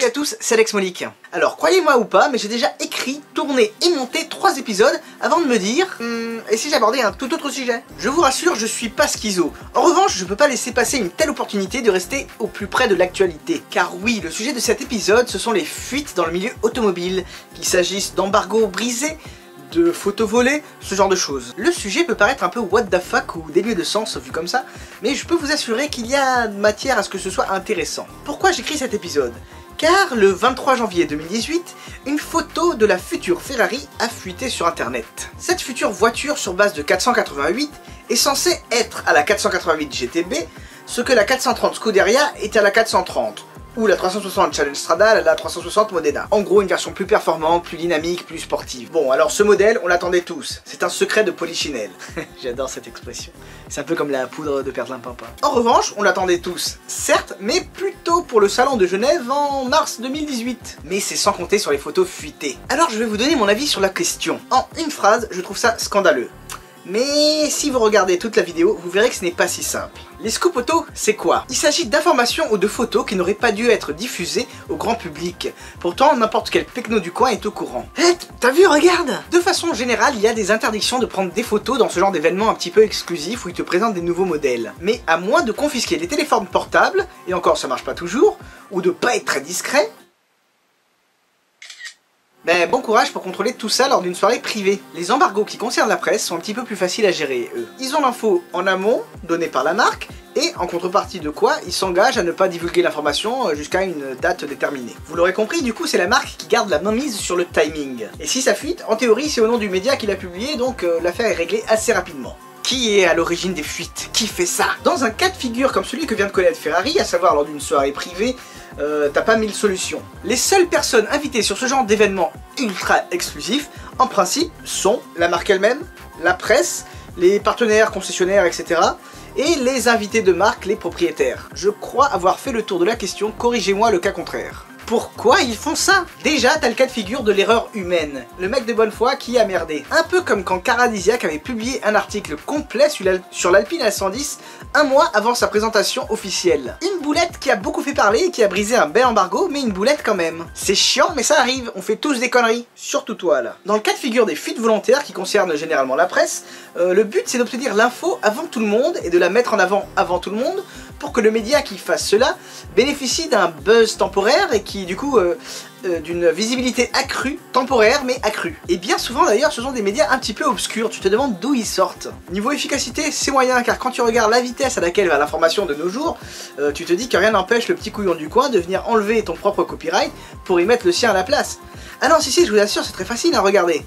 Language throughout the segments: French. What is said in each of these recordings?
Salut à tous, c'est Alex Molique. Alors croyez-moi ou pas, mais j'ai déjà écrit, tourné et monté 3 épisodes avant de me dire et si j'abordais un tout autre sujet? Je vous rassure, je suis pas schizo. En revanche, je peux pas laisser passer une telle opportunité de rester au plus près de l'actualité. Car oui, le sujet de cet épisode, ce sont les fuites dans le milieu automobile, qu'il s'agisse d'embargos brisés, de photos volées, ce genre de choses. Le sujet peut paraître un peu what the fuck ou dénué de sens vu comme ça, mais je peux vous assurer qu'il y a matière à ce que ce soit intéressant. Pourquoi j'écris cet épisode? Car le 23 janvier 2018, une photo de la future Ferrari a fuité sur internet. Cette future voiture sur base de 488 est censée être à la 488 GTB, ce que la 430 Scuderia est à la 430. Ou la 360 Challenge Stradale à la 360 Modena. En gros, une version plus performante, plus dynamique, plus sportive. Bon, alors ce modèle, on l'attendait tous. C'est un secret de Polichinelle. J'adore cette expression. C'est un peu comme la poudre de perlimpinpin. En revanche, on l'attendait tous. Certes, mais plutôt pour le salon de Genève en mars 2018. Mais c'est sans compter sur les photos fuitées. Alors je vais vous donner mon avis sur la question. En une phrase, je trouve ça scandaleux. Mais si vous regardez toute la vidéo, vous verrez que ce n'est pas si simple. Les scoops auto, c'est quoi? Il s'agit d'informations ou de photos qui n'auraient pas dû être diffusées au grand public. Pourtant, n'importe quel pecno du coin est au courant. Hé, t'as vu, regarde! De façon générale, il y a des interdictions de prendre des photos dans ce genre d'événements un petit peu exclusifs où ils te présentent des nouveaux modèles. Mais à moins de confisquer les téléphones portables, et encore ça marche pas toujours, ou de pas être très discret, ben bon courage pour contrôler tout ça lors d'une soirée privée. Les embargos qui concernent la presse sont un petit peu plus faciles à gérer, eux. Ils ont l'info en amont, donnée par la marque, et en contrepartie de quoi, ils s'engagent à ne pas divulguer l'information jusqu'à une date déterminée. Vous l'aurez compris, du coup c'est la marque qui garde la mainmise sur le timing. Et si ça fuite, en théorie c'est au nom du média qui l'a publié, donc l'affaire est réglée assez rapidement. Qui est à l'origine des fuites? Qui fait ça? Dans un cas de figure comme celui que vient de connaître Ferrari, à savoir lors d'une soirée privée, t'as pas 1000 solutions. Les seules personnes invitées sur ce genre d'événement ultra exclusif, en principe, sont la marque elle-même, la presse, les partenaires, concessionnaires, etc. et les invités de marque, les propriétaires. Je crois avoir fait le tour de la question, corrigez-moi le cas contraire. Pourquoi ils font ça? Déjà, t'as le cas de figure de l'erreur humaine. Le mec de bonne foi qui a merdé. Un peu comme quand Caradisiac avait publié un article complet sur l'Alpine A110 un mois avant sa présentation officielle. Une boulette qui a beaucoup fait parler et qui a brisé un bel embargo, mais une boulette quand même. C'est chiant, mais ça arrive, on fait tous des conneries. Surtout toi là. Dans le cas de figure des fuites volontaires qui concernent généralement la presse, le but c'est d'obtenir l'info avant tout le monde et de la mettre en avant tout le monde pour que le média qui fasse cela bénéficie d'un buzz temporaire et qui du coup d'une visibilité accrue, temporaire mais accrue. Et bien souvent d'ailleurs ce sont des médias un petit peu obscurs, tu te demandes d'où ils sortent. Niveau efficacité c'est moyen car quand tu regardes la vitesse à laquelle va l'information de nos jours, tu te dis que rien n'empêche le petit couillon du coin de venir enlever ton propre copyright pour y mettre le sien à la place. Ah non si je vous assure c'est très facile à regarder.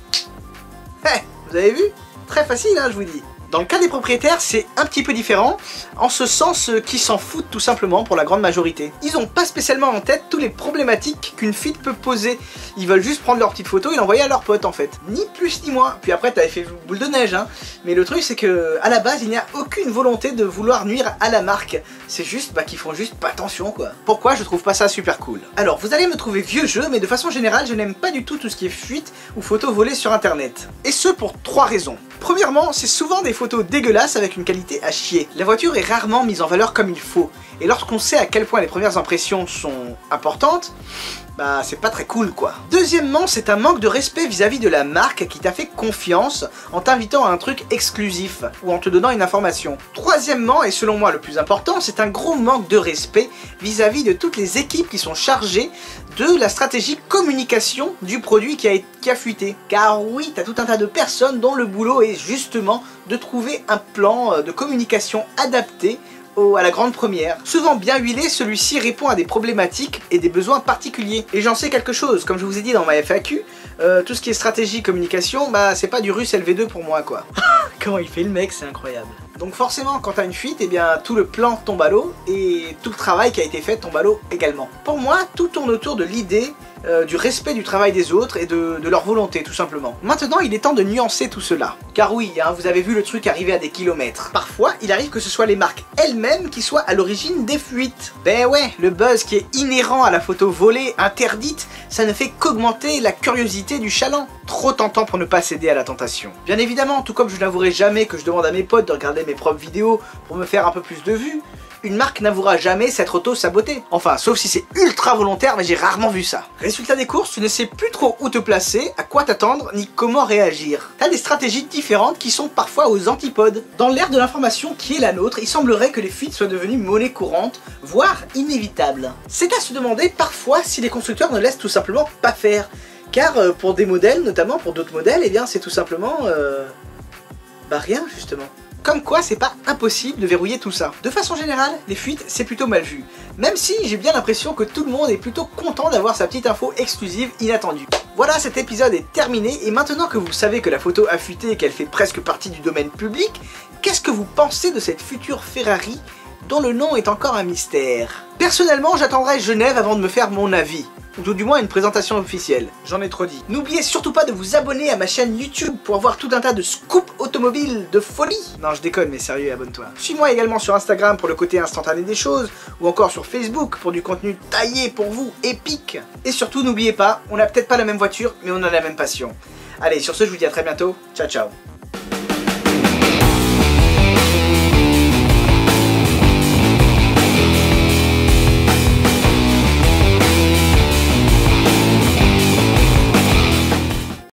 Hé, vous avez vu? Très facile hein je vous dis. Dans le cas des propriétaires, c'est un petit peu différent, en ce sens qu'ils s'en foutent tout simplement pour la grande majorité. Ils n'ont pas spécialement en tête toutes les problématiques qu'une fuite peut poser. Ils veulent juste prendre leur petite photo et l'envoyer à leurs potes en fait. Ni plus ni moins. Puis après t'as effet boule de neige hein. Mais le truc c'est que à la base il n'y a aucune volonté de vouloir nuire à la marque. C'est juste qu'ils font juste pas attention quoi. Pourquoi je trouve pas ça super cool? Alors vous allez me trouver vieux jeu, mais de façon générale je n'aime pas du tout ce qui est fuite ou photos volées sur internet. Et ce pour 3 raisons. Premièrement, c'est souvent des photos dégueulasses avec une qualité à chier. La voiture est rarement mise en valeur comme il faut. Et lorsqu'on sait à quel point les premières impressions sont importantes, bah c'est pas très cool quoi. Deuxièmement, c'est un manque de respect vis-à-vis de la marque qui t'a fait confiance en t'invitant à un truc exclusif ou en te donnant une information. Troisièmement, et selon moi le plus important, c'est un gros manque de respect vis-à-vis de toutes les équipes qui sont chargées de la stratégie communication du produit qui a fuité. Car oui, t'as tout un tas de personnes dont le boulot est justement de trouver un plan de communication adapté à la grande première. Souvent bien huilé, celui-ci répond à des problématiques et des besoins particuliers. Et j'en sais quelque chose, comme je vous ai dit dans ma FAQ, tout ce qui est stratégie, communication, bah c'est pas du russe LV2 pour moi quoi. Comment il fait le mec, c'est incroyable. Donc forcément, quand t'as une fuite, eh bien tout le plan tombe à l'eau et tout le travail qui a été fait tombe à l'eau également. Pour moi, tout tourne autour de l'idée du respect du travail des autres et de leur volonté tout simplement. Maintenant il est temps de nuancer tout cela. Car oui, hein, vous avez vu le truc arriver à des kilomètres. Parfois il arrive que ce soit les marques elles-mêmes qui soient à l'origine des fuites. Ben ouais, le buzz qui est inhérent à la photo volée, interdite, ça ne fait qu'augmenter la curiosité du chaland. Trop tentant pour ne pas céder à la tentation. Bien évidemment, tout comme je n'avouerai jamais que je demande à mes potes de regarder mes propres vidéos pour me faire un peu plus de vues, Une marque n'avouera jamais s'être auto-sabotée. Enfin, sauf si c'est ultra volontaire, mais j'ai rarement vu ça. Résultat des courses, tu ne sais plus trop où te placer, à quoi t'attendre, ni comment réagir. T'as des stratégies différentes qui sont parfois aux antipodes. Dans l'ère de l'information qui est la nôtre, il semblerait que les fuites soient devenues monnaie courante, voire inévitables. C'est à se demander parfois si les constructeurs ne laissent tout simplement pas faire. Car pour des modèles, notamment pour d'autres modèles, eh bien c'est tout simplement... bah rien justement. Comme quoi c'est pas impossible de verrouiller tout ça. De façon générale, les fuites c'est plutôt mal vu. Même si j'ai bien l'impression que tout le monde est plutôt content d'avoir sa petite info exclusive inattendue. Voilà, cet épisode est terminé et maintenant que vous savez que la photo a fuité et qu'elle fait presque partie du domaine public, qu'est-ce que vous pensez de cette future Ferrari dont le nom est encore un mystère? Personnellement, j'attendrai Genève avant de me faire mon avis. Ou du moins une présentation officielle. J'en ai trop dit. N'oubliez surtout pas de vous abonner à ma chaîne YouTube pour avoir tout un tas de scoops automobiles de folie. Non, je déconne, mais sérieux, abonne-toi. Suis-moi également sur Instagram pour le côté instantané des choses, ou encore sur Facebook pour du contenu taillé pour vous, épique. Et surtout, n'oubliez pas, on n'a peut-être pas la même voiture, mais on a la même passion. Allez, sur ce, je vous dis à très bientôt. Ciao, ciao.